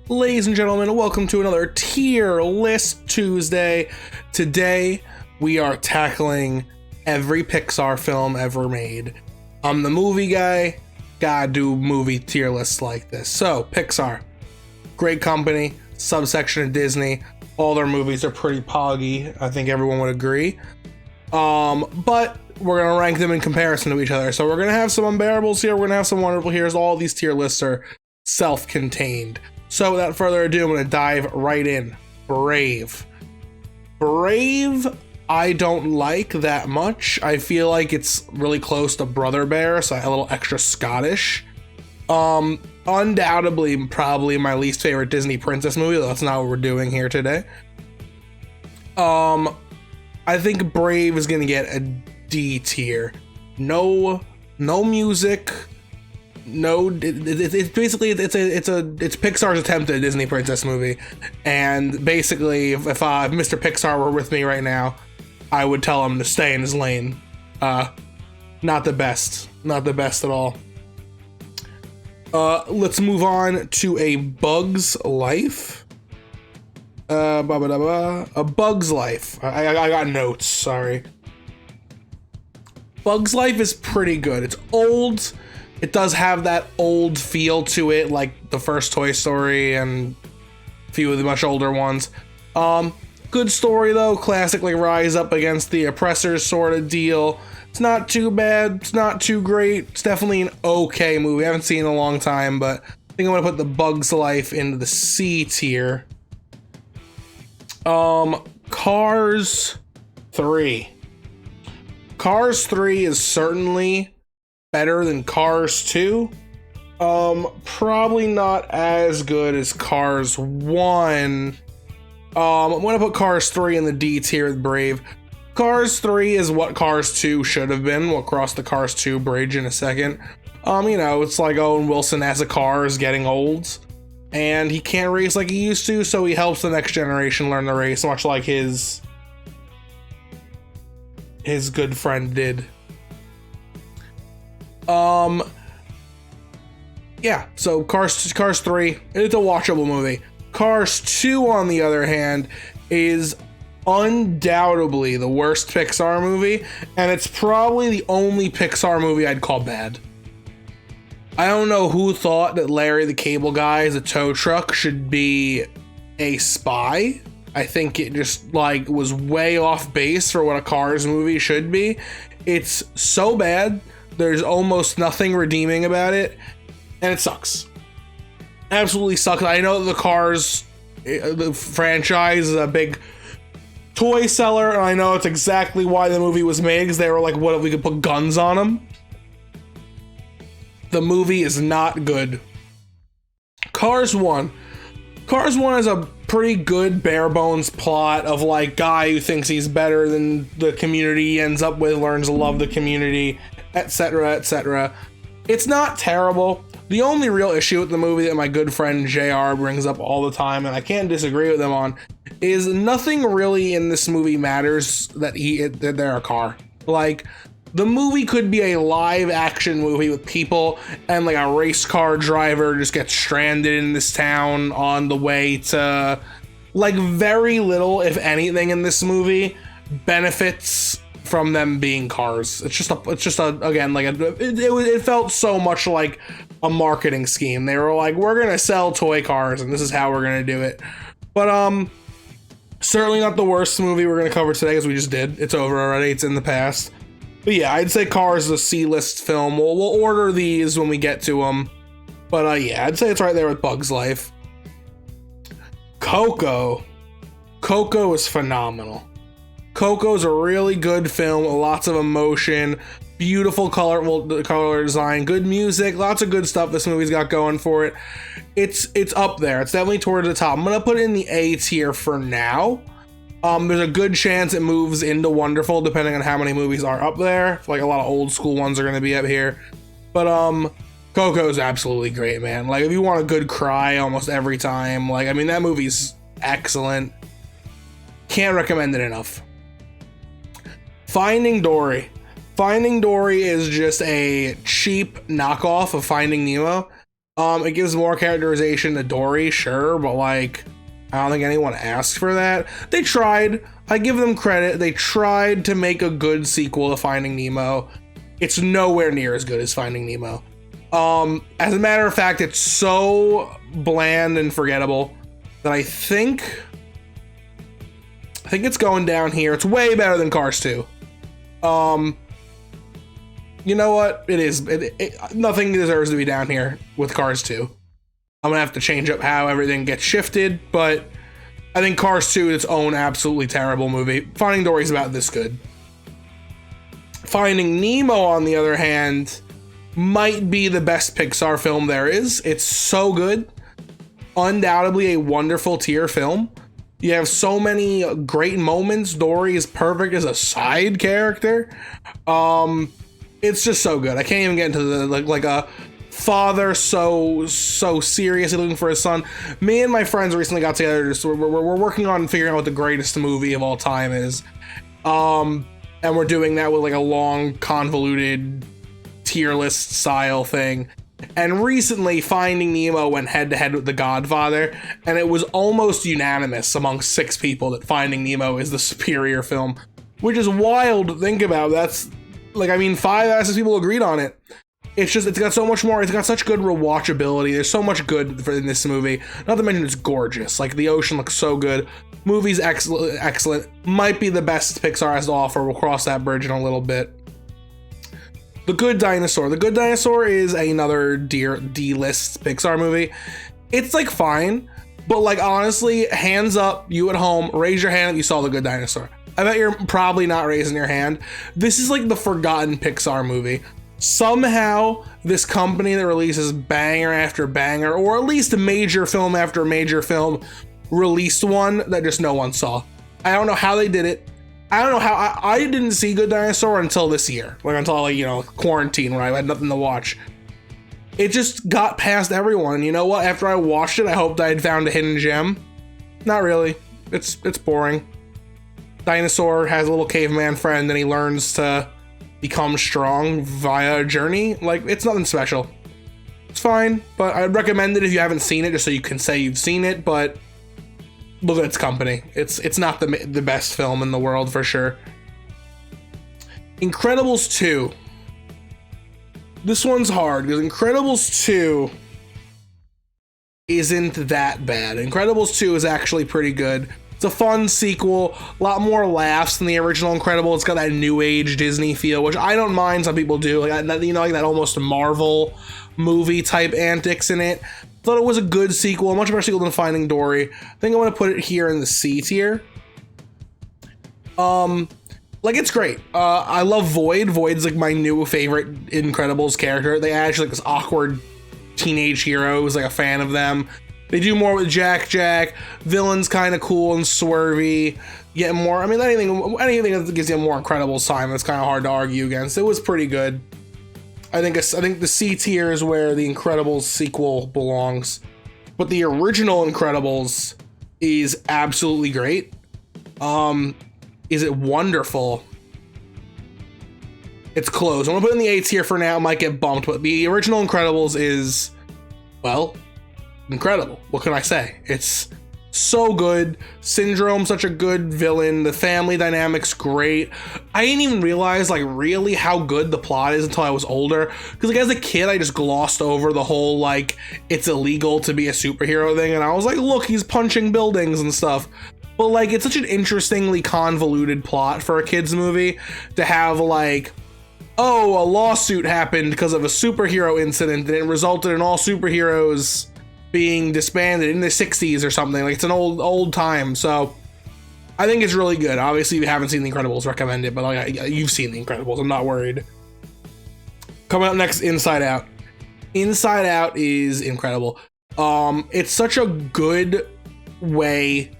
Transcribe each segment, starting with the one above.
Ladies and gentlemen, welcome to another Tier List Tuesday. Today, we are tackling every Pixar film ever made. I'm the movie guy, gotta do movie tier lists like this. So, Pixar, great company, subsection of Disney. All their movies are pretty poggy, I think everyone would agree. But we're gonna rank them in comparison to each other. So we're gonna have some unbearables here, we're gonna have some wonderful here. All these tier lists are self-contained. So without further ado, I'm going to dive right in. Brave. Brave, I don't like that much. I feel like it's really close to Brother Bear, so a little extra Scottish. Undoubtedly, probably my least favorite Disney princess movie, though that's not what we're doing here today. I think Brave is going to get a D tier. No music. No, it's basically it's Pixar's attempt at a Disney princess movie, and basically if Mr. Pixar were with me right now, I would tell him to stay in his lane. Not the best at all. Let's move on to A Bug's Life. A Bug's Life. I got notes. Sorry. Bug's Life is pretty good. It's old. It does have that old feel to it, like the first Toy Story and a few of the much older ones. Good story though, classically rise up against the oppressors sort of deal. It's not too bad, it's not too great. It's definitely an okay movie. I haven't seen it in a long time, but I think I'm gonna put the Bug's Life into the C tier. Cars 3. Cars 3 is certainly better than Cars 2. Probably not as good as Cars 1. I'm gonna put Cars 3 in the D tier with Brave. Cars 3 is what Cars 2 should have been. We'll cross the Cars 2 bridge in a second. It's like Owen Wilson as a car is getting old, and he can't race like he used to, so he helps the next generation learn the race, much like his good friend did. Yeah, so Cars 3, it's a watchable movie. Cars 2, on the other hand, is undoubtedly the worst Pixar movie, and it's probably the only Pixar movie I'd call bad. I don't know who thought that Larry the Cable Guy as a tow truck should be a spy. I think it just was way off base for what a Cars movie should be. It's so bad. There's almost nothing redeeming about it, and it sucks. Absolutely sucks. I know the Cars, the franchise, is a big toy seller, and I know it's exactly why the movie was made, because they were like, what if we could put guns on them? The movie is not good. Cars 1. Cars 1 is a pretty good bare bones plot of guy who thinks he's better than the community he ends up with, learns to love the community, etc., etc. It's not terrible. The only real issue with the movie that my good friend JR brings up all the time, and I can't disagree with him on, is nothing really in this movie matters that they're a car. The movie could be a live action movie with people, and a race car driver just gets stranded in this town on the way to very little, if anything, in this movie benefits from them being cars. It felt so much like a marketing scheme. They were like, we're gonna sell toy cars and this is how we're gonna do it. But certainly not the worst movie we're gonna cover today, because we just did. It's over already, it's in the past. But yeah, I'd say Cars is a C-list film. We'll order these when we get to them. But yeah, I'd say it's right there with Bug's Life. Coco. Coco is phenomenal. Coco's a really good film, lots of emotion, beautiful color design, good music, lots of good stuff this movie's got going for it. It's up there. It's definitely towards the top. I'm gonna put it in the A tier for now. There's a good chance it moves into Wonderful depending on how many movies are up there. A lot of old school ones are gonna be up here. But Coco's absolutely great, man. If you want a good cry almost every time, that movie's excellent. Can't recommend it enough. Finding Dory. Finding Dory is just a cheap knockoff of Finding Nemo. It gives more characterization to Dory, sure, but like, I don't think anyone asked for that. They tried. I give them credit. They tried to make a good sequel to Finding Nemo. It's nowhere near as good as Finding Nemo. As a matter of fact, it's so bland and forgettable that I think it's going down here. It's way better than Cars 2. You know what? It is. Nothing deserves to be down here with Cars 2. I'm gonna have to change up how everything gets shifted, but I think Cars 2 is its own absolutely terrible movie. Finding Dory is about this good. Finding Nemo, on the other hand, might be the best Pixar film there is. It's so good. Undoubtedly a wonderful tier film. You have so many great moments. Dory is perfect as a side character. It's just so good. I can't even get into the like a father so seriously looking for his son. Me and my friends recently got together. So we're working on figuring out what the greatest movie of all time is. And we're doing that with like a long, convoluted tier list style thing. And recently, Finding Nemo went head to head with The Godfather, and it was almost unanimous among 6 people that Finding Nemo is the superior film, which is wild to think about. That's like, I mean, 5 out of 6 people agreed on it. It's just, it's got so much more. It's got such good rewatchability. There's so much good in this movie. Not to mention it's gorgeous. Like, the ocean looks so good. Movie's excellent. Might be the best Pixar has to offer. We'll cross that bridge in a little bit. The Good Dinosaur. The Good Dinosaur is another D-list Pixar movie. It's like fine, but like honestly, hands up, you at home, raise your hand if you saw The Good Dinosaur. I bet you're probably not raising your hand. This is like the forgotten Pixar movie. Somehow, this company that releases banger after banger, or at least a major film after major film, released one that just no one saw. I don't know how they did it. I don't know how I didn't see Good Dinosaur until this year, like until like, you know, quarantine when I had nothing to watch. It just got past everyone. And you know what? After I watched it, I hoped I had found a hidden gem. Not really. It's boring. Dinosaur has a little caveman friend, and he learns to become strong via a journey. Like, it's nothing special. It's fine, but I'd recommend it if you haven't seen it, just so you can say you've seen it. But look at its company. It's not the best film in the world for sure. Incredibles 2. This one's hard because Incredibles 2 isn't that bad. Incredibles 2 is actually pretty good. It's a fun sequel, a lot more laughs than the original Incredible. It's got that new age Disney feel, which I don't mind. Some people do, like that, you know, like that almost Marvel movie type antics in it. Thought it was a good sequel, a much better sequel than Finding Dory. I think I'm gonna put it here in the C tier. Like, it's great. I love Void. Void's like my new favorite Incredibles character. They add like this awkward teenage hero who's like a fan of them. They do more with Jack. Villain's kind of cool and swervy. Get more. I mean, anything that gives you more Incredibles time, it's kind of hard to argue against. It was pretty good. I think the C tier is where the Incredibles sequel belongs, but the original Incredibles is absolutely great. Is it wonderful? It's close. I'm gonna put it in the A tier for now. It might get bumped, but the original Incredibles is, well, incredible. What can I say? It's so good. Syndrome, such a good villain. The family dynamic's great. I didn't even realize like really how good the plot is until I was older. Because like as a kid, I just glossed over the whole like it's illegal to be a superhero thing, and I was like, look, he's punching buildings and stuff. But like it's such an interestingly convoluted plot for a kids movie to have like, oh, a lawsuit happened because of a superhero incident and it resulted in all superheroes being disbanded in the 60s or something. Like, it's an old time. So I think it's really good. Obviously, if you haven't seen The Incredibles, recommend it, but like you've seen The Incredibles, I'm not worried. Coming up next, Inside Out. Inside Out is incredible. It's such a good way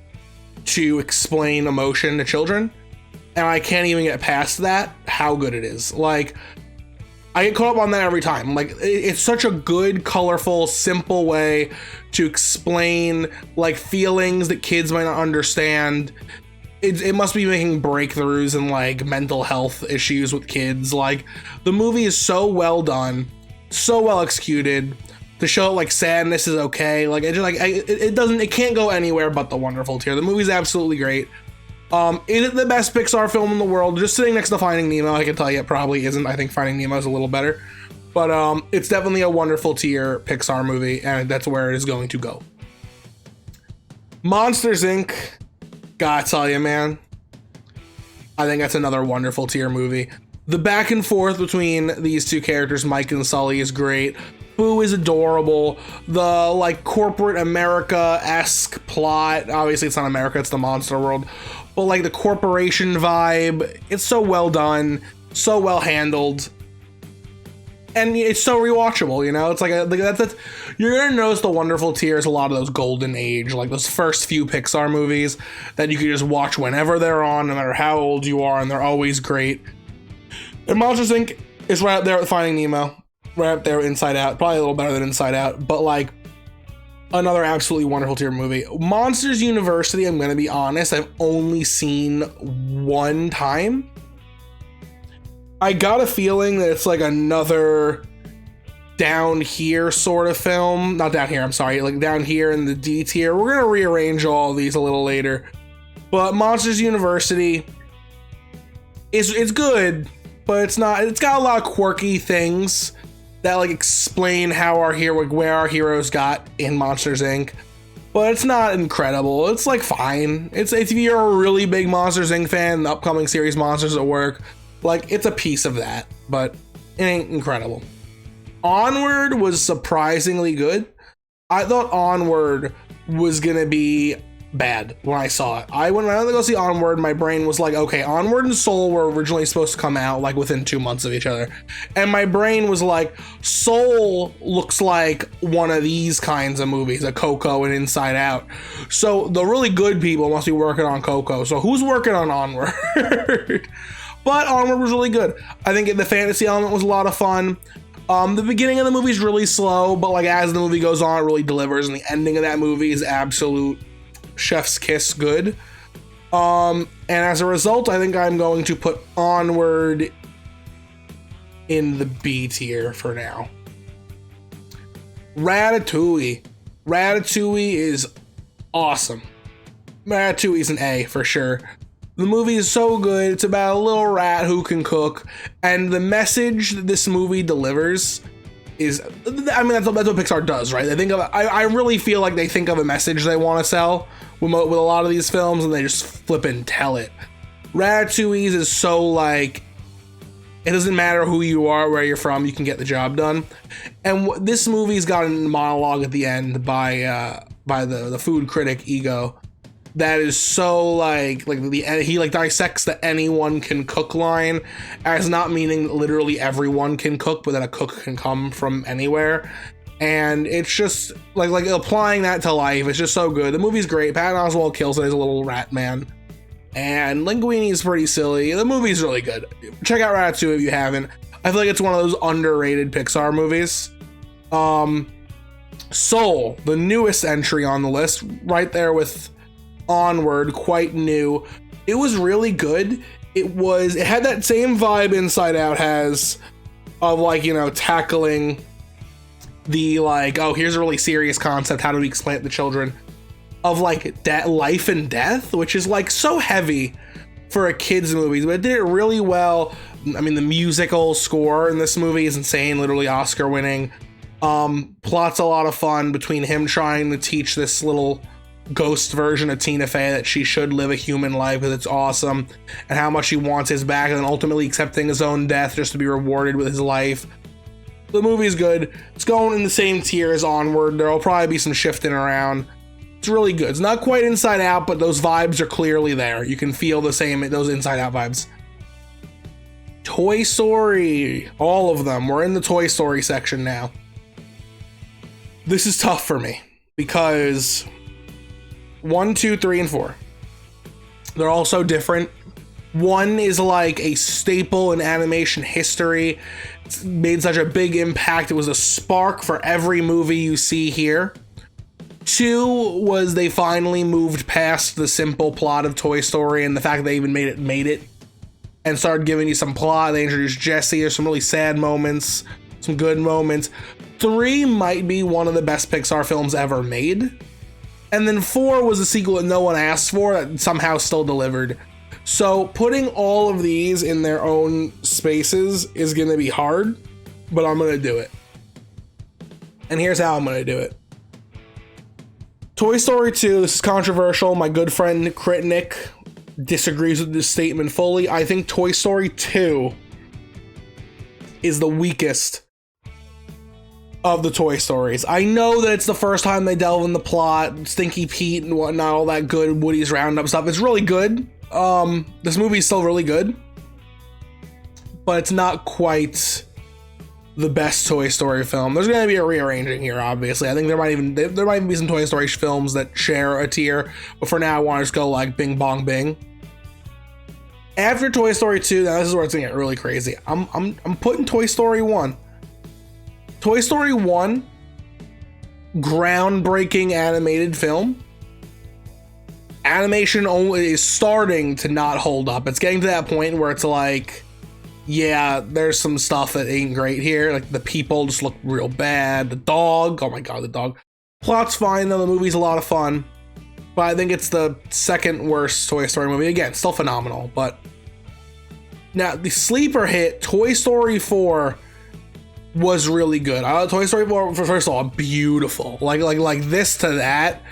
to explain emotion to children, and I can't even get past that, how good it is. Like, I get caught up on that every time. Like, it's such a good, colorful, simple way to explain like feelings that kids might not understand. It must be making breakthroughs in like mental health issues with kids. Like, the movie is so well done, so well executed, to show like sadness is okay. Like it can't go anywhere but the wonderful tier. The movie's absolutely great. Is it the best Pixar film in the world? Just sitting next to Finding Nemo, I can tell you it probably isn't. I think Finding Nemo is a little better, but it's definitely a wonderful tier Pixar movie, and that's where it is going to go. Monsters Inc. Gotta tell you, man, I think that's another wonderful tier movie. The back and forth between these two characters, Mike and Sully, is great. Boo is adorable. The like corporate America-esque plot, obviously it's not America, it's the monster world, but like the corporation vibe, it's so well done, so well handled, and it's so rewatchable. You know, it's like that's you're gonna notice the wonderful tier is a lot of those golden age, like those first few Pixar movies that you can just watch whenever they're on, no matter how old you are, and they're always great. And Monsters Inc. is right up there with Finding Nemo, right up there with Inside Out, probably a little better than Inside Out, but like another absolutely wonderful tier movie. Monsters University, I'm gonna be honest, I've only seen one time. I got a feeling that it's like another down here sort of film. Not down here, I'm sorry, like down here in the D tier. We're gonna rearrange all of these a little later. But Monsters University it's good, but it's got a lot of quirky things that like explain how where our heroes got in Monsters Inc. But it's not incredible. It's like fine. It's if you're a really big Monsters Inc. fan, the upcoming series Monsters at Work, like it's a piece of that, but it ain't incredible. Onward was surprisingly good. I thought Onward was gonna be bad when I saw it. When I went to go see Onward, my brain was like, okay, Onward and Soul were originally supposed to come out like within 2 months of each other, and my brain was like, Soul looks like one of these kinds of movies, a Coco and Inside Out, so the really good people must be working on Coco, so who's working on Onward? But Onward was really good. I think the fantasy element was a lot of fun. The beginning of the movie is really slow, but like as the movie goes on, it really delivers, and the ending of that movie is absolute chef's kiss good. And as a result, I think I'm going to put Onward in the B tier for now. Ratatouille. Ratatouille is awesome. Ratatouille's an A for sure. The movie is so good. It's about a little rat who can cook, and the message that this movie delivers is, I mean, that's what Pixar does, right? I really feel like they think of a message they want to sell with a lot of these films, and they just flip and tell it. Ratatouille is so like, it doesn't matter who you are, where you're from, you can get the job done. And this movie's got a monologue at the end by the food critic Ego that is so like he like dissects the anyone can cook line as not meaning that literally everyone can cook, but that a cook can come from anywhere. And it's just like applying that to life. It's just so good. The movie's great. Patton Oswalt kills it as a little rat man, and Linguini's pretty silly. The movie's really good. Check out Ratatouille if you haven't. I feel like it's one of those underrated Pixar movies. Soul, the newest entry on the list, right there with Onward, quite new. It was really good. It had that same vibe Inside Out has of like, you know, tackling the like, oh, here's a really serious concept, how do we explain it to children, of like life and death, which is like so heavy for a kids movie, but it did it really well. I mean, the musical score in this movie is insane, literally Oscar winning. Plot's a lot of fun between him trying to teach this little ghost version of Tina Fey that she should live a human life because it's awesome, and how much he wants his back, and then ultimately accepting his own death just to be rewarded with his life. The movie's good. It's going in the same tier as Onward. There'll probably be some shifting around. It's really good. It's not quite Inside Out, but those vibes are clearly there. You can feel those Inside Out vibes. Toy Story. All of them. We're in the Toy Story section now. This is tough for me because 1, 2, 3, and 4. They're all so different. 1 is like a staple in animation history. It's made such a big impact. It was a spark for every movie you see here. 2 was they finally moved past the simple plot of Toy Story and the fact that they even made it and started giving you some plot. They introduced Jessie. There's some really sad moments, some good moments. 3 might be one of the best Pixar films ever made. And then 4 was a sequel that no one asked for that somehow still delivered. So putting all of these in their own spaces is going to be hard, but I'm going to do it. And here's how I'm going to do it. Toy Story 2, this is controversial. My good friend Crit Nick disagrees with this statement fully. I think Toy Story 2 is the weakest of the Toy Stories. I know that it's the first time they delve in the plot, Stinky Pete and whatnot, all that good Woody's Roundup stuff. It's really good. This movie is still really good, but it's not quite the best Toy Story film. There's going to be a rearranging here, obviously. I think there might even be some Toy Story films that share a tier, but for now I want to just go like Bing Bong Bing. After Toy Story 2, now this is where it's gonna get really crazy. I'm putting Toy Story 1. Toy Story 1, groundbreaking animated film. Animation only is starting to not hold up. It's getting to that point where it's like, yeah, there's some stuff that ain't great here. Like the people just look real bad. The dog, oh my god, the dog. Plot's fine though, the movie's a lot of fun. But I think it's the second worst Toy Story movie. Again, still phenomenal, but now the sleeper hit, Toy Story 4, was really good. Toy Story 4, first of all, beautiful. Like this to that,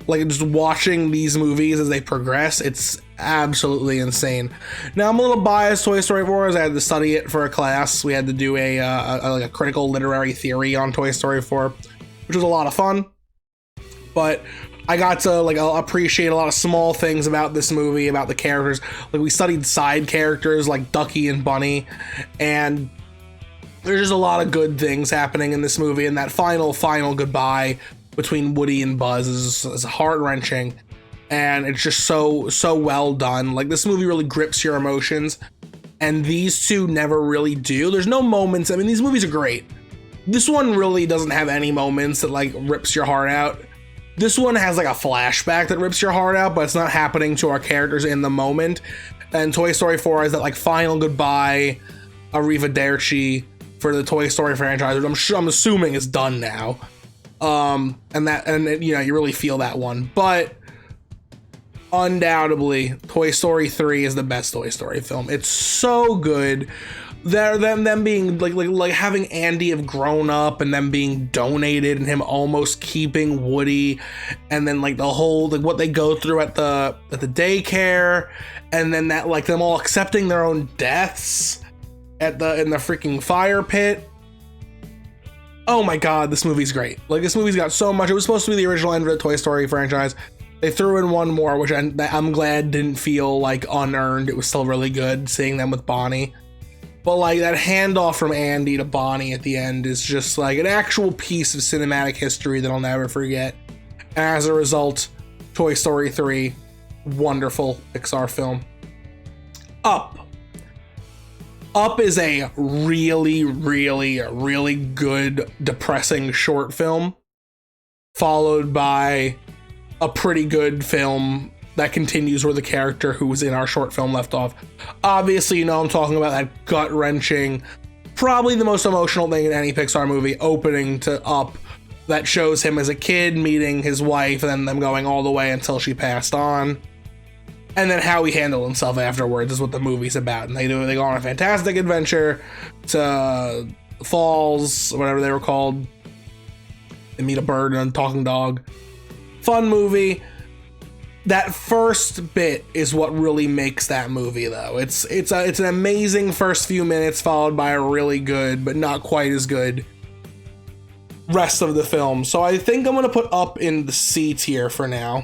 like just watching these movies as they progress, it's absolutely insane. Now I'm a little biased Toy Story 4 as I had to study it for a class. We had to do a critical literary theory on Toy Story 4, which was a lot of fun. But I got to like appreciate a lot of small things about this movie, about the characters. Like we studied side characters like Ducky and Bunny, and there's just a lot of good things happening in this movie, and that final goodbye between Woody and Buzz is heart-wrenching, and it's just so well done. Like this movie really grips your emotions, and these two never really do. There's no moments, I mean, these movies are great. This one really doesn't have any moments that like rips your heart out. This one has like a flashback that rips your heart out, but it's not happening to our characters in the moment. And Toy Story 4 has that like final goodbye, arrivederci for the Toy Story franchise, which I'm assuming is done now. And you know, you really feel that one. But undoubtedly, Toy Story 3 is the best Toy Story film. It's so good. Them being like having Andy have grown up and them being donated and him almost keeping Woody, and then like the whole like what they go through at the daycare, and then that like them all accepting their own deaths in the freaking fire pit. Oh my god, this movie's great. Like this movie's got so much. It was supposed to be the original end of the Toy Story franchise. They threw in one more, which I'm glad didn't feel like unearned. It was still really good seeing them with Bonnie. But like that handoff from Andy to Bonnie at the end is just like an actual piece of cinematic history that I'll never forget. And as a result, Toy Story 3, wonderful Pixar film. Up. Up is a really, really, really good, depressing short film, followed by a pretty good film that continues where the character who was in our short film left off. Obviously, you know I'm talking about that gut-wrenching, probably the most emotional thing in any Pixar movie, opening to Up, that shows him as a kid meeting his wife and then them going all the way until she passed on. And then how he handled himself afterwards is what the movie's about. And they go on a fantastic adventure to Falls, whatever they were called. They meet a bird and a talking dog. Fun movie. That first bit is what really makes that movie, though. It's an amazing first few minutes, followed by a really good, but not quite as good, rest of the film. So I think I'm gonna put Up in the C tier for now.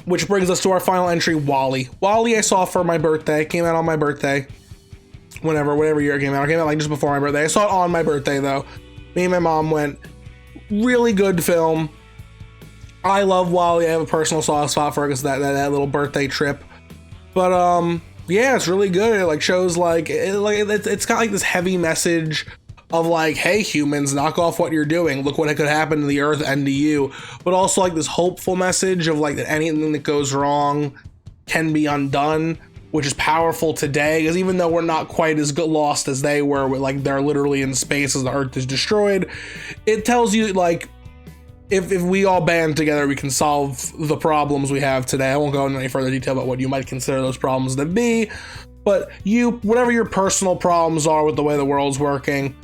Which brings us to our final entry, WALL-E. WALL-E I saw for my birthday. Came out on my birthday. Whatever year it came out. It came out like just before my birthday. I saw it on my birthday, though. Me and my mom went. Really good film. I love WALL-E. I have a personal soft spot for it because that little birthday trip. But yeah, it's really good. It like shows like it's got like this heavy message of like, hey humans, knock off what you're doing. Look what could happen to the earth and to you. But also like this hopeful message of like that anything that goes wrong can be undone which is powerful today, because even though we're not quite as lost as they were, with like they're literally in space as the Earth is destroyed, it tells you like if we all band together, we can solve the problems we have today. I won't go into any further detail about what you might consider those problems to be, but whatever your personal problems are with the way the world's working,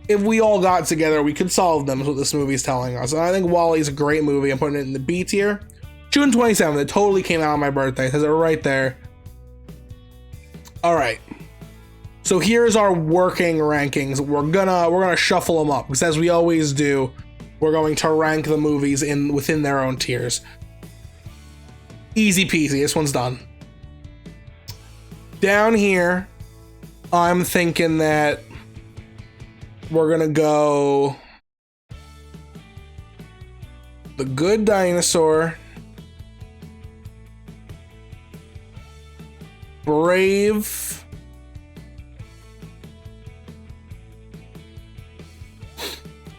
if we all got together, we could solve them, is what this movie is telling us. And I think WALL-E's a great movie. I'm putting it in the B tier. June 27th, it totally came out on my birthday. It says it right there. All right. So here's our working rankings. We're gonna shuffle them up, because as we always do, we're going to rank the movies within their own tiers. Easy peasy. This one's done. Down here, I'm thinking that we're gonna go The Good Dinosaur, Brave,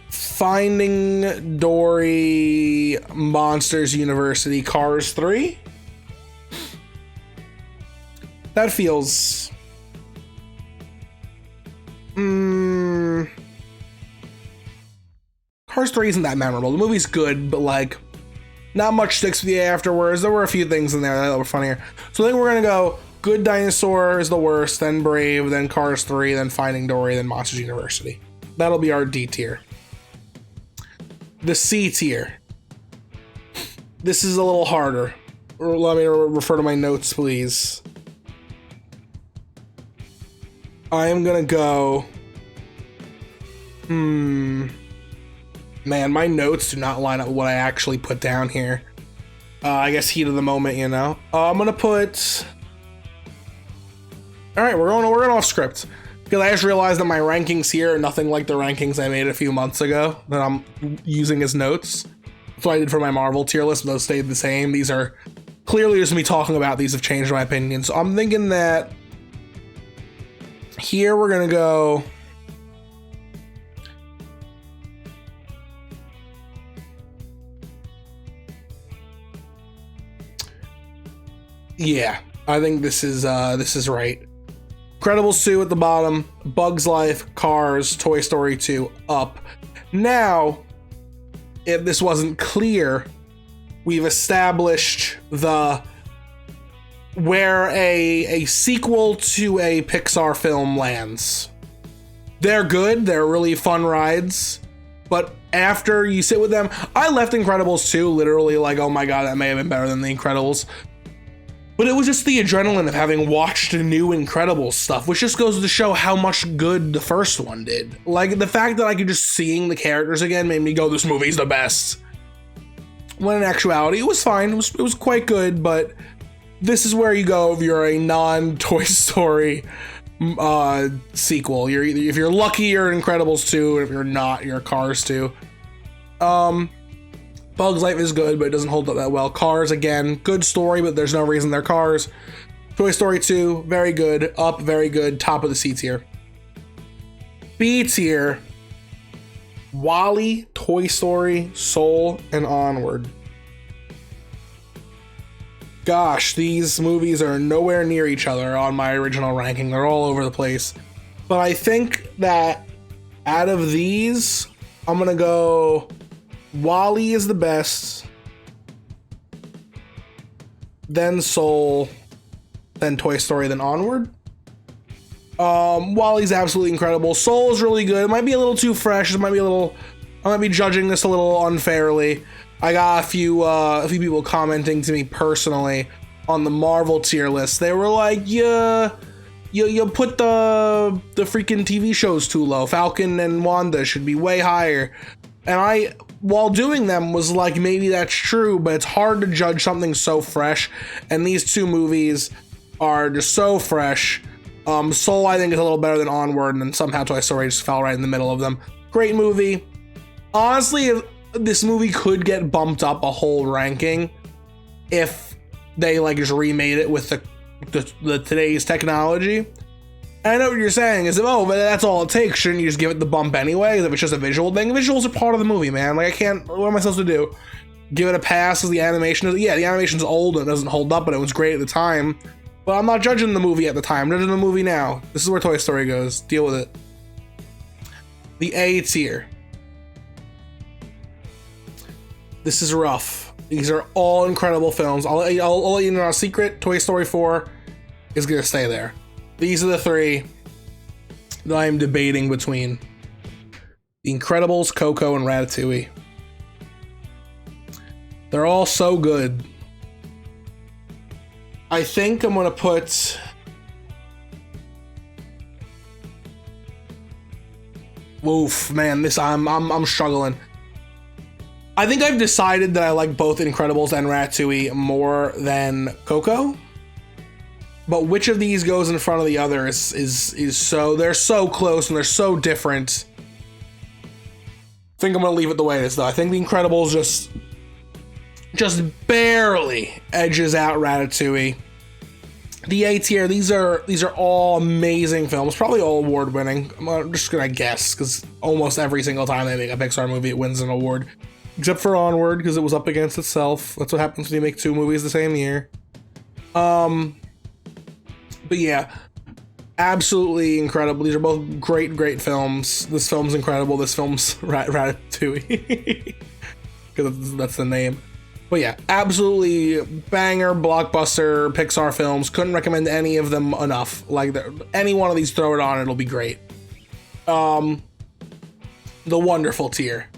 Finding Dory, Monsters University, Cars 3. That feels... Cars 3 isn't that memorable. The movie's good, but like, not much sticks with you afterwards. There were a few things in there that were funnier. So I think we're gonna go Good Dinosaur is the worst, then Brave, then Cars 3, then Finding Dory, then Monsters University. That'll be our D tier. The C tier. This is a little harder. Let me refer to my notes, please. I am gonna go... Man, my notes do not line up with what I actually put down here. I guess heat of the moment, you know. I'm gonna put... Alright, we're going off script. Because I just realized that my rankings here are nothing like the rankings I made a few months ago that I'm using as notes. That's what I did for my Marvel tier list, but those stayed the same. These are clearly just me talking about these have changed my opinion. So I'm thinking that here we're gonna go... Yeah, I think this is right. Incredibles 2 at the bottom, Bugs Life, Cars, Toy Story 2 up. Now, if this wasn't clear, we've established where a sequel to a Pixar film lands. They're good, they're really fun rides, but after you sit with them, I left Incredibles 2 literally like, oh my god, that may have been better than The Incredibles. But it was just the adrenaline of having watched the new Incredibles stuff, which just goes to show how much good the first one did. Like, the fact that I could just seeing the characters again made me go, this movie's the best. When in actuality, it was fine. It was quite good, but this is where you go if you're a non-Toy Story sequel. If you're lucky, you're Incredibles 2, and if you're not, you're Cars 2. Bugs Life is good, but it doesn't hold up that well. Cars, again, good story, but there's no reason they're Cars. Toy Story 2, very good. Up, very good. Top of the C tier. B tier. WALL-E, Toy Story, Soul, and Onward. Gosh, these movies are nowhere near each other on my original ranking. They're all over the place. But I think that out of these, I'm gonna go... WALL-E is the best, then Soul, then Toy Story, then Onward. WALL-E's absolutely incredible. Soul is really good. It might be a little too fresh. I might be judging this a little unfairly. I got a few people commenting to me personally on the Marvel tier list. They were like, yeah, you put the freaking TV shows too low. Falcon and Wanda should be way higher. And I, while doing them, was like, maybe that's true, but it's hard to judge something so fresh. And these two movies are just so fresh. Soul, I think, is a little better than Onward, and then somehow Toy Story just fell right in the middle of them. Great movie. Honestly, this movie could get bumped up a whole ranking if they like just remade it with the today's technology. I know what you're saying is, but that's all it takes. Shouldn't you just give it the bump anyway? If it's just a visual thing, visuals are part of the movie, man. Like, what am I supposed to do? Give it a pass as the animation? Yeah, the animation's old and it doesn't hold up, but it was great at the time. But I'm not judging the movie at the time. I'm judging the movie now. This is where Toy Story goes. Deal with it. The A tier. This is rough. These are all incredible films. I'll let you know a secret. Toy Story 4 is going to stay there. These are the three that I'm debating between. The Incredibles, Coco, and Ratatouille. They're all so good. I think I'm going to put... Oof, man, this I'm struggling. I think I've decided that I like both Incredibles and Ratatouille more than Coco. But which of these goes in front of the other is so, they're so close and they're so different. I think I'm gonna leave it the way it is though. I think The Incredibles just barely edges out Ratatouille. The A tier, these are all amazing films, probably all award winning. I'm just gonna guess because almost every single time they make a Pixar movie, it wins an award. Except for Onward, because it was up against itself. That's what happens when you make two movies the same year. But yeah, absolutely incredible. These are both great films. This film's incredible. This film's Ratatouille. Because that's the name. But yeah, absolutely banger, blockbuster Pixar films. Couldn't recommend any of them enough. Like, any one of these, throw it on, it'll be great. The wonderful tier.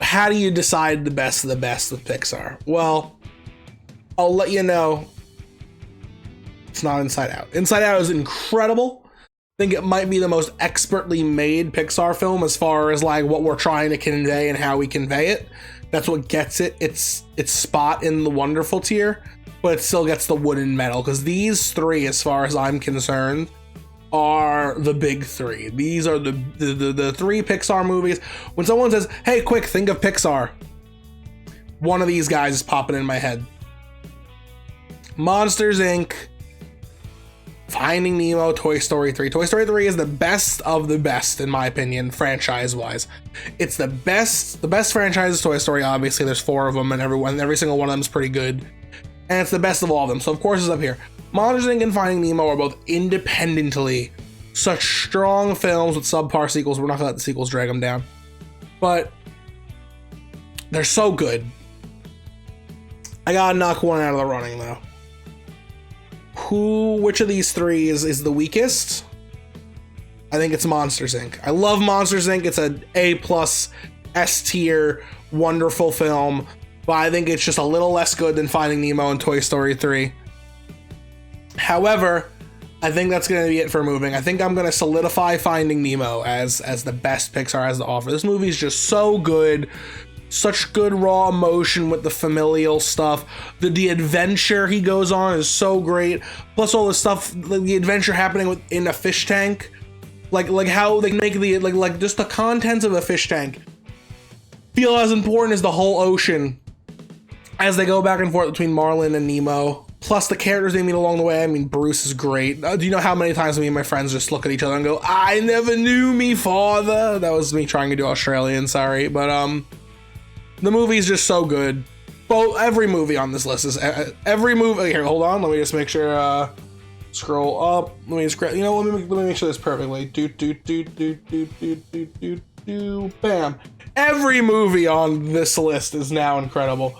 How do you decide the best of the best with Pixar? Well, I'll let you know. It's not Inside Out. Inside Out is incredible. I think it might be the most expertly made Pixar film as far as like what we're trying to convey and how we convey it. That's what gets it its spot in the wonderful tier, but it still gets the wooden medal because these three, as far as I'm concerned, are the big three. These are the three Pixar movies. When someone says, hey, quick, think of Pixar, one of these guys is popping in my head. Monsters, Inc., Finding Nemo, Toy Story 3. Toy Story 3 is the best of the best, in my opinion, franchise-wise. It's the best franchise is Toy Story, obviously. There's 4 of them, and every single one of them is pretty good. And it's the best of all of them, so of course it's up here. Monsters, Inc. and Finding Nemo are both independently such strong films with subpar sequels. We're not gonna let the sequels drag them down. But they're so good. I gotta knock one out of the running, though. Which of these three is the weakest? I think it's Monsters, Inc. I love Monsters, Inc. It's an A+ S tier wonderful film, but I think it's just a little less good than Finding Nemo and Toy Story 3. However, I think that's going to be it for moving. I think I'm going to solidify Finding Nemo as the best Pixar has to offer. This movie is just so good. Such good raw emotion with the familial stuff. The adventure he goes on is so great. Plus all the stuff, like the adventure happening in a fish tank. Like how they make the like just the contents of a fish tank feel as important as the whole ocean as they go back and forth between Marlin and Nemo. Plus the characters they meet along the way. I mean, Bruce is great. Do you know how many times me and my friends just look at each other and go, I never knew me father? That was me trying to do Australian, sorry. But the movie is just so good. Well, every movie on this list is every movie. Here, hold on. Let me just make sure. Scroll up. Let me scroll. You know, let me make sure this perfectly. Bam. Every movie on this list is now incredible.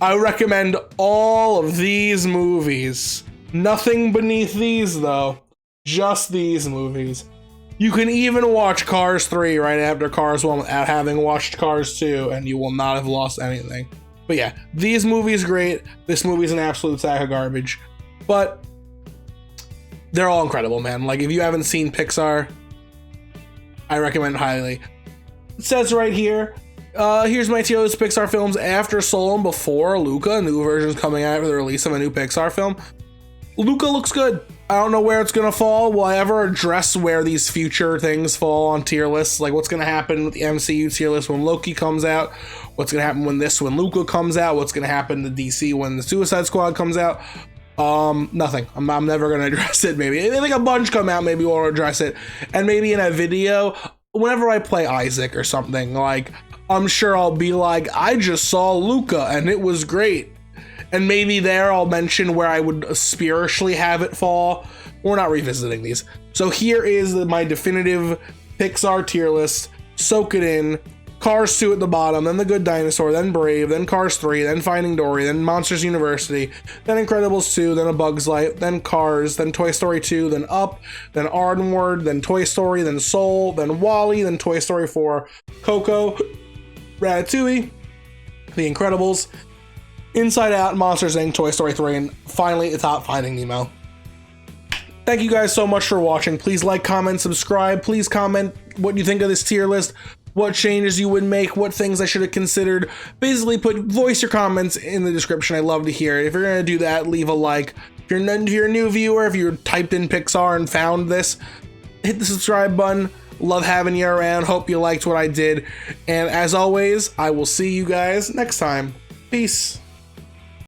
I recommend all of these movies. Nothing beneath these, though. Just these movies. You can even watch Cars 3 right after Cars 1 without having watched Cars 2, and you will not have lost anything. But yeah, these movies great. This movie's an absolute sack of garbage. But they're all incredible, man. Like, if you haven't seen Pixar, I recommend it highly. It says right here, here's my tier list of Pixar films after Soul and before Luca. A new version's coming out for the release of a new Pixar film. Luca looks good. I don't know where it's gonna fall. Will I ever address where these future things fall on tier lists? Like what's gonna happen with the MCU tier list when Loki comes out? What's gonna happen when Luca comes out? What's gonna happen to DC when the Suicide Squad comes out? Nothing. I'm never gonna address it. Maybe I think a bunch come out. Maybe we'll address it, and maybe in a video whenever I play Isaac or something. Like I'm sure I'll be like, I just saw Luca and it was great. And maybe there I'll mention where I would spiritually have it fall. We're not revisiting these. So here is my definitive Pixar tier list. Soak it in. Cars 2 at the bottom, then The Good Dinosaur, then Brave, then Cars 3, then Finding Dory, then Monsters University, then Incredibles 2, then A Bug's Life, then Cars, then Toy Story 2, then Up, then Onward, then Toy Story, then Soul, then WALL-E, then Toy Story 4, Coco, Ratatouille, The Incredibles, Inside Out, Monsters Inc., Toy Story 3, and finally at the top, Finding Nemo. Thank you guys so much for watching. Please like, comment, subscribe. Please comment what you think of this tier list, what changes you would make, what things I should have considered. Basically, voice your comments in the description. I love to hear it. If you're gonna do that, leave a like. If you're a new viewer, if you typed in Pixar and found this, hit the subscribe button. Love having you around. Hope you liked what I did. And as always, I will see you guys next time. Peace.